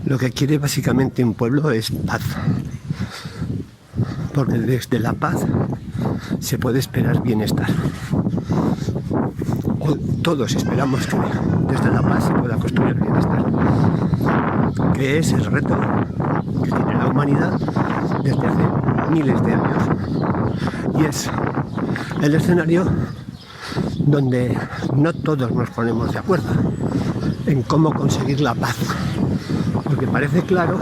Lo que quiere básicamente un pueblo es paz, porque desde la paz se puede esperar bienestar. O todos esperamos que desde la paz se pueda construir bienestar, que es el reto que tiene la humanidad desde hace miles de años. Y es el escenario donde no todos nos ponemos de acuerdo en cómo conseguir la paz, porque parece claro,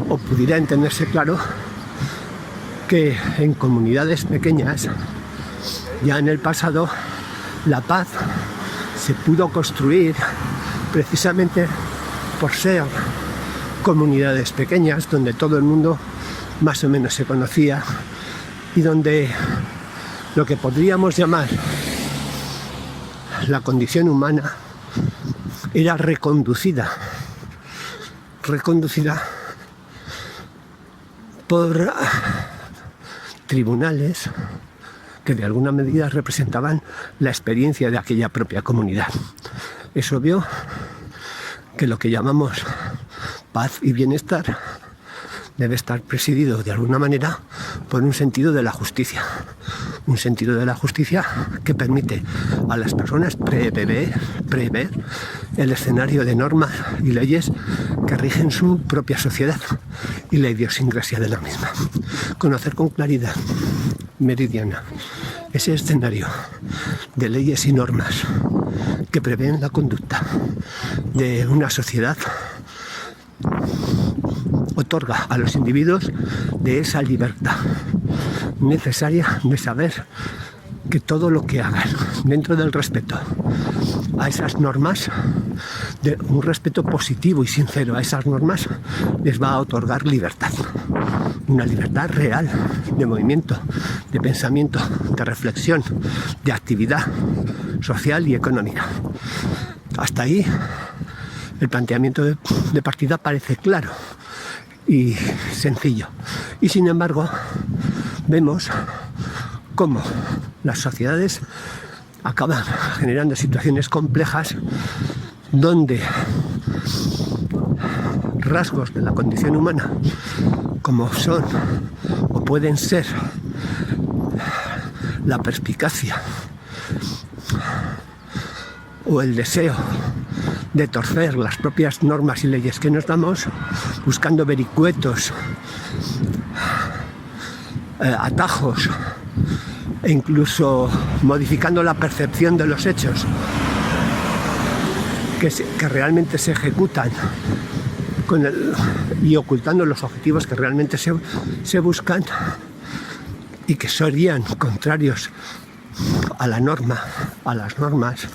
o pudiera entenderse claro, que en comunidades pequeñas, ya en el pasado, la paz se pudo construir precisamente por ser comunidades pequeñas, donde todo el mundo más o menos se conocía y donde lo que podríamos llamar la condición humana era reconducida por tribunales que de alguna medida representaban la experiencia de aquella propia comunidad. Es obvio que lo que llamamos paz y bienestar debe estar presidido de alguna manera por un sentido de la justicia. Un sentido de la justicia que permite a las personas prever el escenario de normas y leyes que rigen su propia sociedad y la idiosincrasia de la misma. Conocer con claridad meridiana ese escenario de leyes y normas que prevén la conducta de una sociedad otorga a los individuos de esa libertad necesaria de saber que todo lo que hagan dentro del respeto a esas normas, de un respeto positivo y sincero a esas normas, les va a otorgar libertad. Una libertad real de movimiento, de pensamiento, de reflexión, de actividad social y económica. Hasta ahí el planteamiento de partida parece claro y sencillo. Y sin embargo, vemos cómo las sociedades acaban generando situaciones complejas donde rasgos de la condición humana, como son o pueden ser la perspicacia o el deseo de torcer las propias normas y leyes que nos damos, buscando vericuetos, atajos e incluso modificando la percepción de los hechos que realmente se ejecutan y ocultando los objetivos que realmente se buscan y que serían contrarios a la norma, a las normas,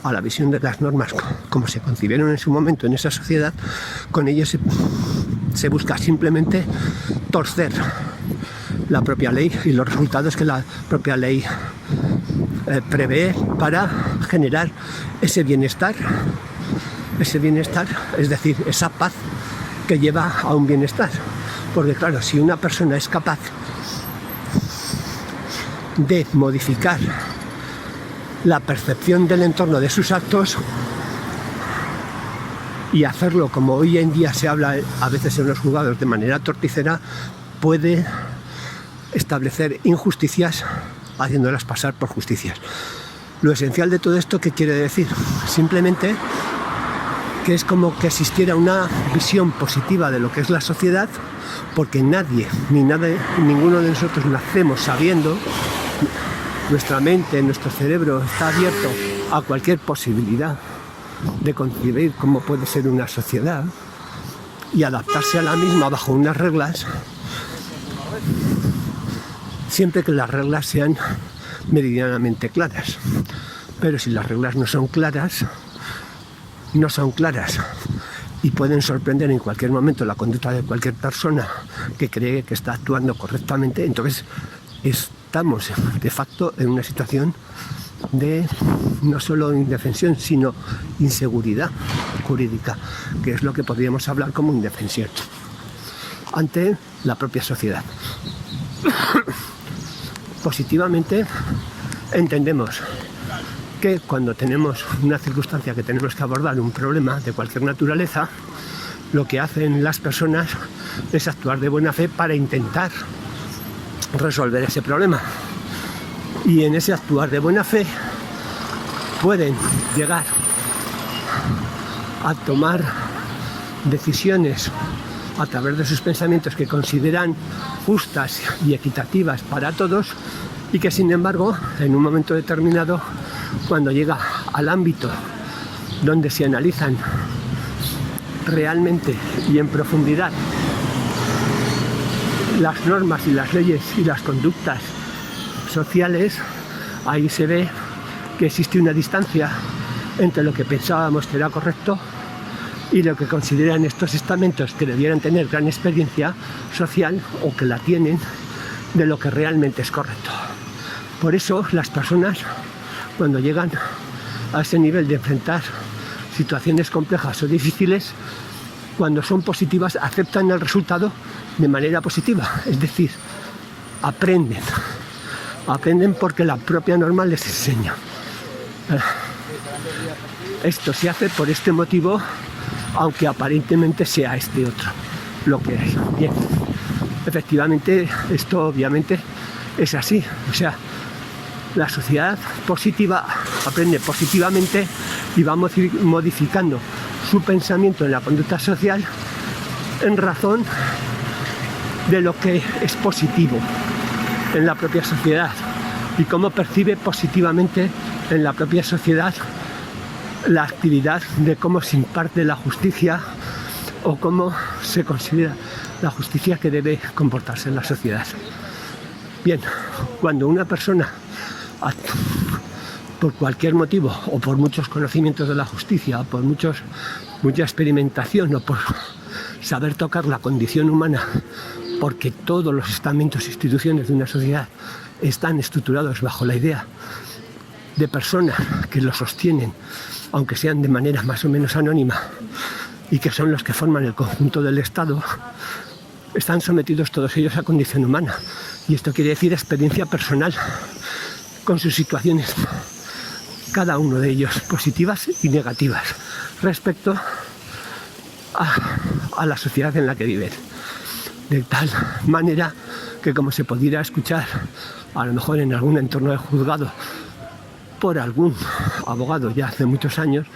a la visión de las normas como se concibieron en su momento en esa sociedad. Con ello se busca simplemente torcer la propia ley y los resultados que la propia ley prevé para generar ese bienestar, es decir, esa paz que lleva a un bienestar. Porque claro, si una persona es capaz de modificar la percepción del entorno de sus actos y hacerlo, como hoy en día se habla a veces en los juzgados, de manera torticera, puede establecer injusticias haciéndolas pasar por justicias. Lo esencial de todo esto, ¿qué quiere decir? Simplemente que es como que existiera una visión positiva de lo que es la sociedad, porque nadie, ninguno de nosotros nacemos sabiendo. Nuestra mente, nuestro cerebro está abierto a cualquier posibilidad de concebir cómo puede ser una sociedad y adaptarse a la misma bajo unas reglas, siempre que las reglas sean meridianamente claras. Pero si las reglas no son claras y pueden sorprender en cualquier momento la conducta de cualquier persona que cree que está actuando correctamente, entonces estamos de facto en una situación de no solo indefensión, sino inseguridad jurídica, que es lo que podríamos hablar como indefensión ante la propia sociedad. Positivamente entendemos que cuando tenemos una circunstancia que tenemos que abordar, un problema de cualquier naturaleza, lo que hacen las personas es actuar de buena fe para intentar resolver ese problema. Y en ese actuar de buena fe pueden llegar a tomar decisiones a través de sus pensamientos que consideran justas y equitativas para todos, y que sin embargo en un momento determinado, cuando llega al ámbito donde se analizan realmente y en profundidad las normas y las leyes y las conductas sociales, ahí se ve que existe una distancia entre lo que pensábamos que era correcto y lo que consideran estos estamentos que debieran tener gran experiencia social, o que la tienen, de lo que realmente es correcto. Por eso las personas, cuando llegan a ese nivel de enfrentar situaciones complejas o difíciles, cuando son positivas, aceptan el resultado de manera positiva, es decir, aprenden porque la propia norma les enseña. Esto se hace por este motivo, aunque aparentemente sea este otro lo que es. Bien, efectivamente esto obviamente es así, o sea, la sociedad positiva aprende positivamente y va modificando su pensamiento en la conducta social en razón de lo que es positivo en la propia sociedad y cómo percibe positivamente en la propia sociedad la actividad de cómo se imparte la justicia o cómo se considera la justicia que debe comportarse en la sociedad. Bien, cuando una persona, por cualquier motivo, o por muchos conocimientos de la justicia, o por mucha experimentación, o por saber tocar la condición humana, porque todos los estamentos e instituciones de una sociedad están estructurados bajo la idea de personas que lo sostienen, aunque sean de manera más o menos anónima, y que son los que forman el conjunto del Estado, están sometidos todos ellos a condición humana. Y esto quiere decir experiencia personal con sus situaciones, cada uno de ellos positivas y negativas, respecto a la sociedad en la que viven. De tal manera que, como se pudiera escuchar a lo mejor en algún entorno de juzgado por algún abogado ya hace muchos años,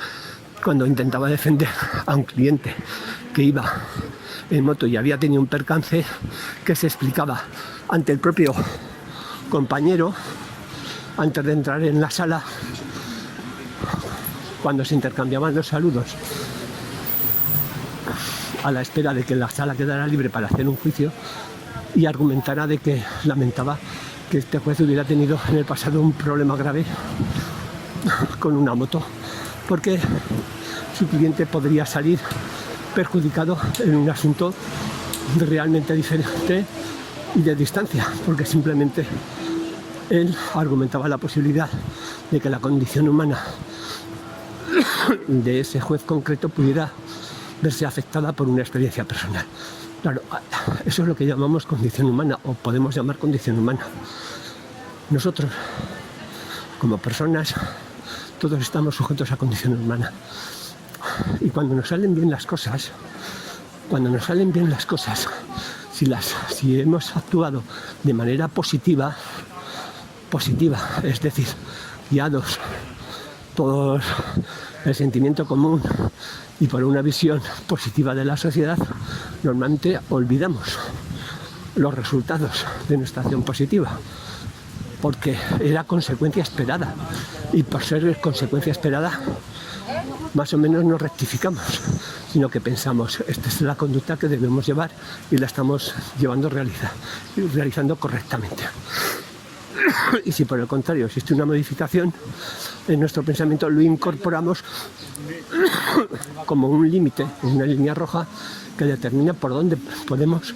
cuando intentaba defender a un cliente que iba en moto y había tenido un percance, que se explicaba ante el propio compañero antes de entrar en la sala, cuando se intercambiaban los saludos a la espera de que la sala quedara libre para hacer un juicio, y argumentara de que lamentaba que este juez hubiera tenido en el pasado un problema grave con una moto, porque su cliente podría salir perjudicado en un asunto realmente diferente y de distancia, porque simplemente él argumentaba la posibilidad de que la condición humana de ese juez concreto pudiera verse afectada por una experiencia personal. Claro, eso es lo que llamamos condición humana, o podemos llamar condición humana. Nosotros, como personas, todos estamos sujetos a condición humana. Y cuando nos salen bien las cosas, si hemos actuado de manera positiva, es decir, guiados por el sentimiento común y por una visión positiva de la sociedad, normalmente olvidamos los resultados de nuestra acción positiva, porque era consecuencia esperada, y por ser consecuencia esperada más o menos no rectificamos, sino que pensamos, esta es la conducta que debemos llevar y la estamos realizando correctamente. Y si por el contrario existe una modificación en nuestro pensamiento, lo incorporamos como un límite, una línea roja que determina por dónde podemos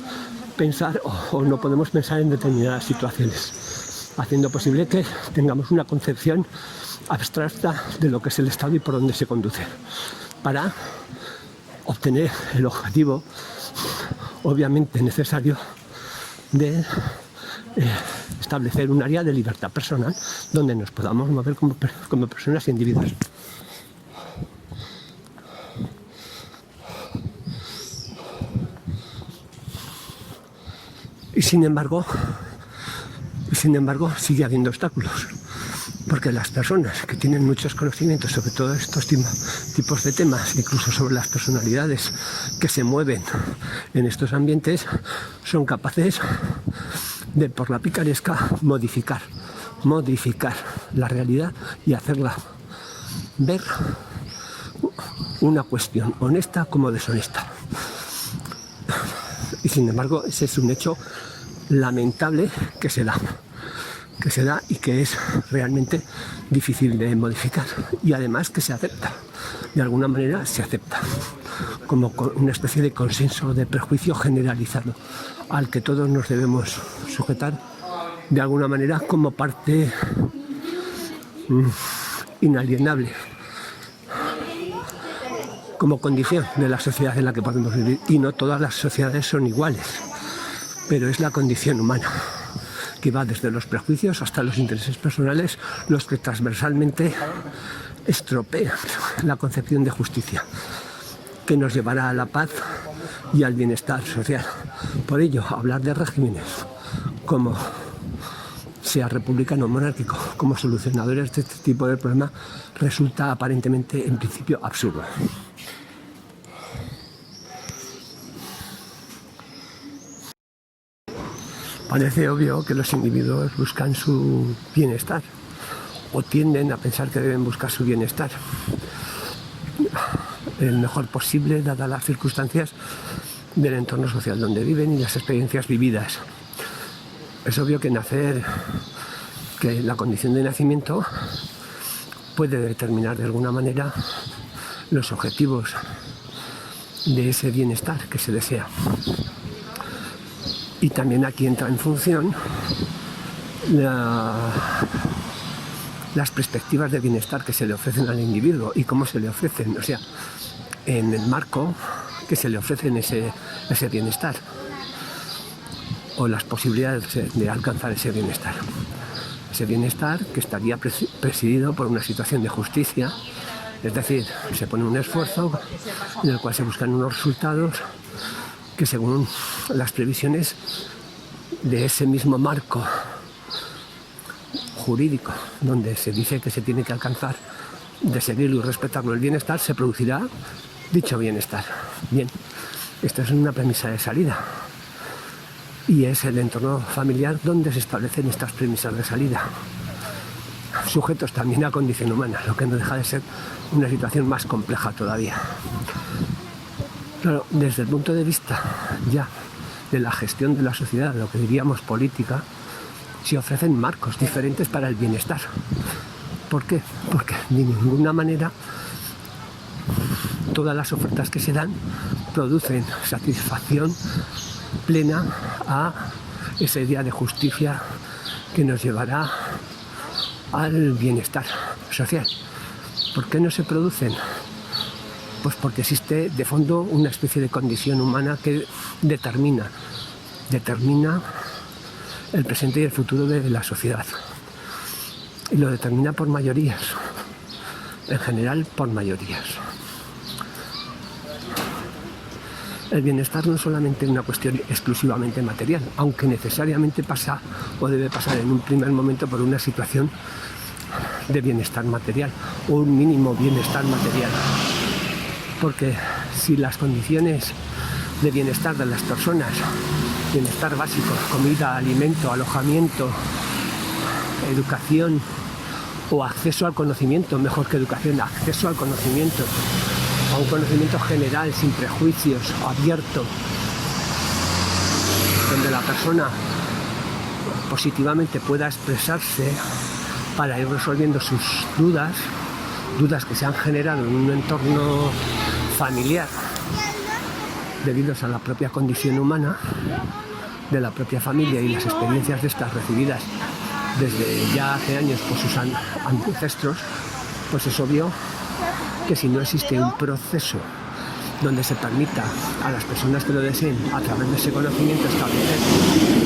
pensar o no podemos pensar en determinadas situaciones, haciendo posible que tengamos una concepción abstracta de lo que es el Estado y por dónde se conduce, para obtener el objetivo obviamente necesario de establecer un área de libertad personal donde nos podamos mover como personas e individuos. Y sin embargo, sigue habiendo obstáculos. Porque las personas que tienen muchos conocimientos sobre todos estos tipos de temas, incluso sobre las personalidades que se mueven en estos ambientes, son capaces de, por la picaresca, modificar la realidad y hacerla ver una cuestión honesta como deshonesta. Y sin embargo, ese es un hecho lamentable que se da y que es realmente difícil de modificar, y además que se acepta, de alguna manera se acepta como una especie de consenso, de prejuicio generalizado al que todos nos debemos sujetar de alguna manera como parte inalienable, como condición de la sociedad en la que podemos vivir. Y no todas las sociedades son iguales, pero es la condición humana, que va desde los prejuicios hasta los intereses personales, los que transversalmente estropean la concepción de justicia, que nos llevará a la paz y al bienestar social. Por ello, hablar de regímenes como sea republicano o monárquico como solucionadores de este tipo de problemas resulta aparentemente, en principio, absurdo. Parece obvio que los individuos buscan su bienestar o tienden a pensar que deben buscar su bienestar el mejor posible, dadas las circunstancias del entorno social donde viven y las experiencias vividas. Es obvio que la condición de nacimiento puede determinar de alguna manera los objetivos de ese bienestar que se desea. Y también aquí entra en función las perspectivas de bienestar que se le ofrecen al individuo y cómo se le ofrecen, o sea, en el marco que se le ofrecen ese bienestar o las posibilidades de alcanzar ese bienestar. Ese bienestar que estaría presidido por una situación de justicia, es decir, se pone un esfuerzo en el cual se buscan unos resultados que, según las previsiones de ese mismo marco jurídico donde se dice que se tiene que alcanzar, de seguirlo y respetarlo el bienestar, se producirá dicho bienestar. Bien, esta es una premisa de salida y es el entorno familiar donde se establecen estas premisas de salida, sujetos también a condición humana, lo que no deja de ser una situación más compleja todavía. Claro, desde el punto de vista ya de la gestión de la sociedad, lo que diríamos política, se ofrecen marcos diferentes para el bienestar. ¿Por qué? Porque de ninguna manera todas las ofertas que se dan producen satisfacción plena a esa idea de justicia que nos llevará al bienestar social. ¿Por qué no se producen? Pues porque existe de fondo una especie de condición humana que determina el presente y el futuro de la sociedad. Y lo determina por mayorías, en general por mayorías. El bienestar no es solamente una cuestión exclusivamente material, aunque necesariamente pasa o debe pasar en un primer momento por una situación de bienestar material o un mínimo bienestar material. Porque si las condiciones de bienestar de las personas, bienestar básico, comida, alimento, alojamiento, educación o acceso al conocimiento, mejor que educación, acceso al conocimiento, a un conocimiento general, sin prejuicios, abierto, donde la persona positivamente pueda expresarse para ir resolviendo sus dudas que se han generado en un entorno familiar debido a la propia condición humana de la propia familia y las experiencias de estas recibidas desde ya hace años por sus ancestros, pues es obvio que si no existe un proceso donde se permita a las personas que lo deseen, a través de ese conocimiento, establecer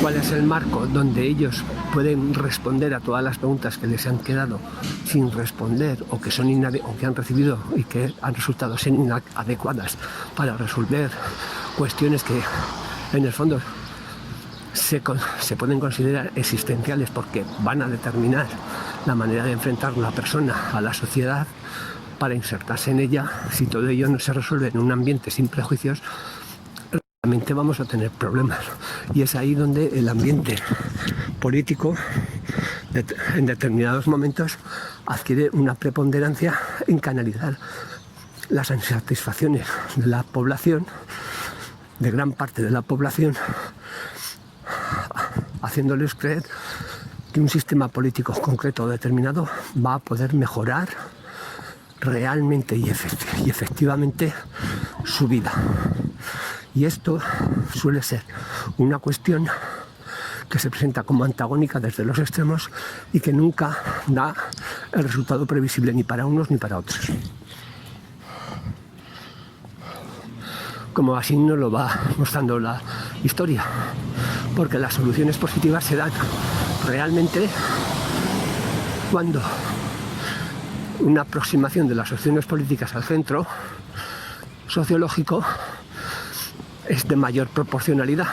cuál es el marco donde ellos pueden responder a todas las preguntas que les han quedado sin responder o que han recibido y que han resultado ser inadecuadas para resolver cuestiones que en el fondo se pueden considerar existenciales porque van a determinar la manera de enfrentar la persona a la sociedad para insertarse en ella. Si todo ello no se resuelve en un ambiente sin prejuicios, realmente vamos a tener problemas. Y es ahí donde el ambiente político en determinados momentos adquiere una preponderancia en canalizar las insatisfacciones de la población, de gran parte de la población, haciéndoles creer que un sistema político concreto o determinado va a poder mejorar realmente y efectivamente su vida. Y esto suele ser una cuestión que se presenta como antagónica desde los extremos y que nunca da el resultado previsible ni para unos ni para otros. Como así nos lo va mostrando la historia, porque las soluciones positivas se dan realmente cuando una aproximación de las opciones políticas al centro sociológico es de mayor proporcionalidad,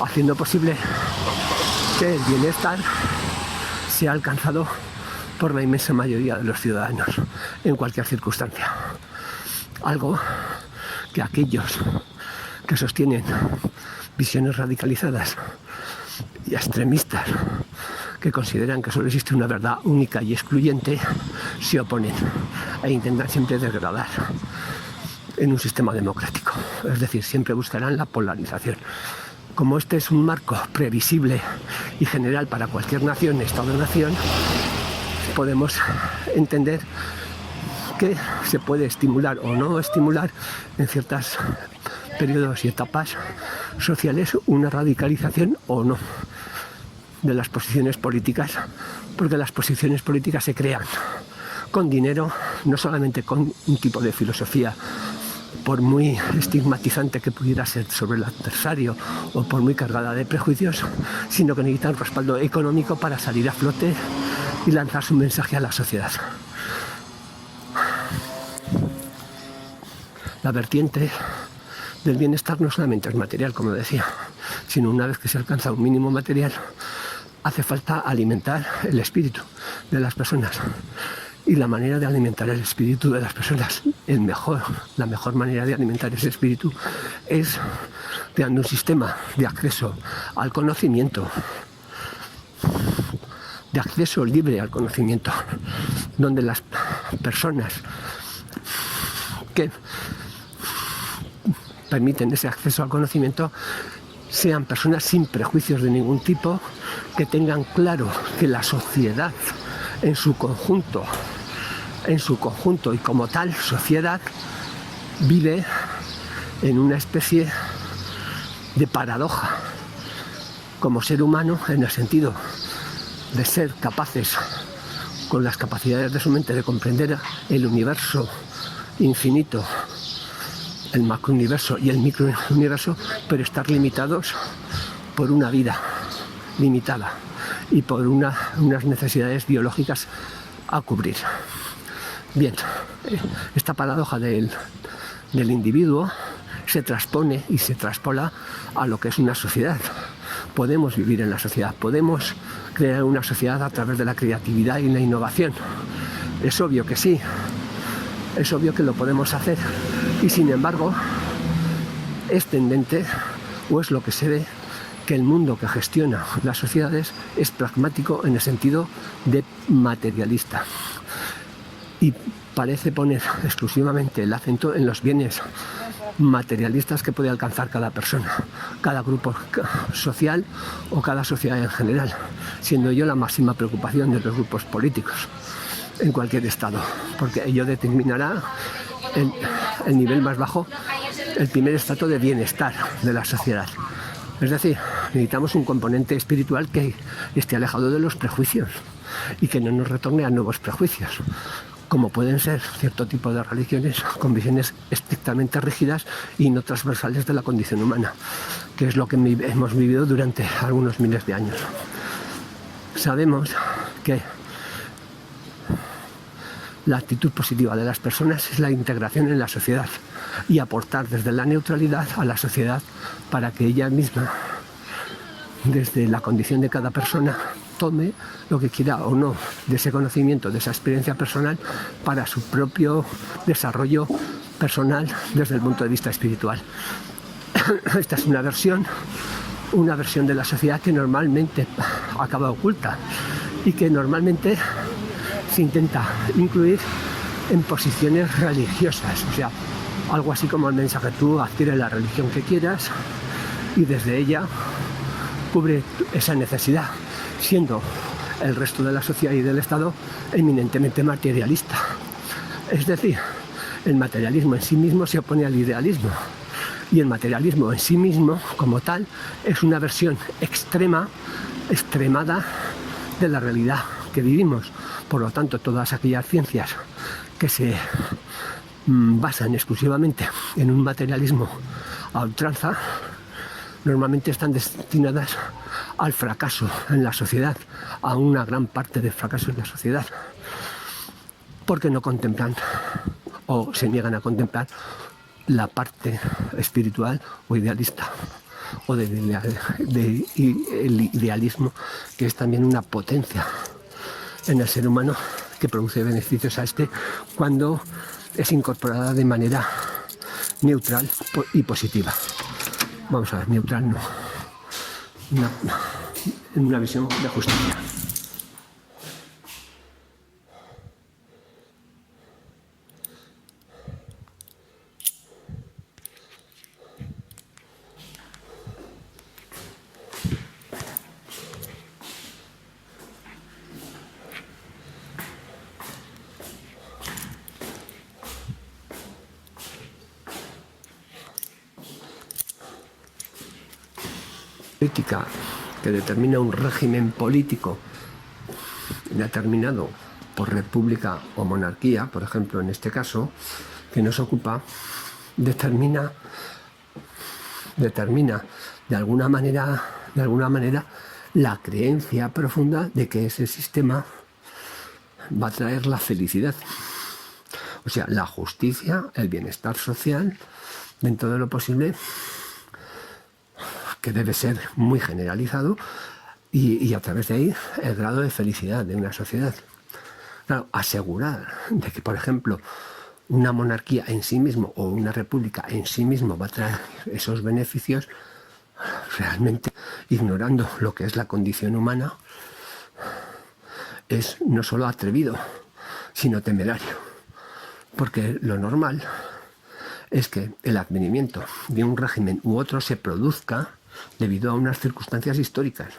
haciendo posible que el bienestar sea alcanzado por la inmensa mayoría de los ciudadanos en cualquier circunstancia. Algo que aquellos que sostienen visiones radicalizadas y extremistas que consideran que solo existe una verdad única y excluyente se oponen e intentan siempre degradar en un sistema democrático. Es decir, siempre buscarán la polarización. Como este es un marco previsible y general para cualquier nación, Estado-nación, podemos entender que se puede estimular o no estimular en ciertos periodos y etapas sociales una radicalización o no de las posiciones políticas, porque las posiciones políticas se crean con dinero, no solamente con un tipo de filosofía, por muy estigmatizante que pudiera ser sobre el adversario o por muy cargada de prejuicios, sino que necesitan un respaldo económico para salir a flote y lanzar su mensaje a la sociedad. La vertiente del bienestar no solamente es material, como decía, sino una vez que se alcanza un mínimo material, hace falta alimentar el espíritu de las personas. Y la manera de alimentar el espíritu de las personas, la mejor manera de alimentar ese espíritu es creando un sistema de acceso al conocimiento, de acceso libre al conocimiento, donde las personas que permiten ese acceso al conocimiento sean personas sin prejuicios de ningún tipo, que tengan claro que la sociedad en su conjunto y como tal sociedad vive en una especie de paradoja como ser humano, en el sentido de ser capaces, con las capacidades de su mente, de comprender el universo infinito, el macrouniverso y el microuniverso, pero estar limitados por una vida limitada y por unas necesidades biológicas a cubrir. Bien, esta paradoja del individuo se transpone y se traspola a lo que es una sociedad. Podemos vivir en la sociedad, podemos crear una sociedad a través de la creatividad y la innovación. Es obvio que sí, es obvio que lo podemos hacer, y sin embargo es tendente, o es lo que se ve, que el mundo que gestiona las sociedades es pragmático en el sentido de materialista y parece poner exclusivamente el acento en los bienes materialistas que puede alcanzar cada persona, cada grupo social o cada sociedad en general, siendo ello la máxima preocupación de los grupos políticos en cualquier estado, porque ello determinará el nivel más bajo, el primer estrato de bienestar de la sociedad. Es decir, necesitamos un componente espiritual que esté alejado de los prejuicios y que no nos retorne a nuevos prejuicios, como pueden ser cierto tipo de religiones con visiones estrictamente rígidas y no transversales de la condición humana, que es lo que hemos vivido durante algunos miles de años. Sabemos que la actitud positiva de las personas es la integración en la sociedad y aportar desde la neutralidad a la sociedad para que ella misma desde la condición de cada persona, tome lo que quiera o no de ese conocimiento, de esa experiencia personal, para su propio desarrollo personal desde el punto de vista espiritual. Esta es una versión de la sociedad que normalmente acaba oculta y que normalmente se intenta incluir en posiciones religiosas, o sea, algo así como el mensaje: tú adquiere la religión que quieras y desde ella cubre esa necesidad, siendo el resto de la sociedad y del Estado eminentemente materialista. Es decir, el materialismo en sí mismo se opone al idealismo, y el materialismo en sí mismo, como tal, es una versión extremada de la realidad que vivimos. Por lo tanto, todas aquellas ciencias que se basan exclusivamente en un materialismo a ultranza, normalmente están destinadas al fracaso en la sociedad, a una gran parte del fracaso en la sociedad, porque no contemplan o se niegan a contemplar la parte espiritual o idealista, o el idealismo, que es también una potencia en el ser humano que produce beneficios a este cuando es incorporada de manera neutral y positiva. Vamos a ver, neutral no, en una visión de justicia. Política que determina un régimen político determinado por república o monarquía, por ejemplo, en este caso, que nos ocupa, determina de alguna manera la creencia profunda de que ese sistema va a traer la felicidad. O sea, la justicia, el bienestar social, dentro de lo posible, que debe ser muy generalizado, y a través de ahí el grado de felicidad de una sociedad. Claro, asegurar de que, por ejemplo, una monarquía en sí mismo o una república en sí mismo va a traer esos beneficios, realmente ignorando lo que es la condición humana, es no solo atrevido, sino temerario. Porque lo normal es que el advenimiento de un régimen u otro se produzca debido a unas circunstancias históricas.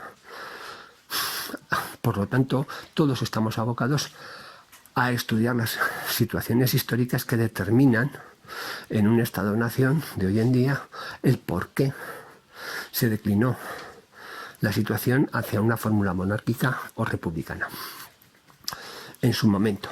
Por lo tanto, todos estamos abocados a estudiar las situaciones históricas que determinan en un Estado-nación de hoy en día el por qué se declinó la situación hacia una fórmula monárquica o republicana en su momento.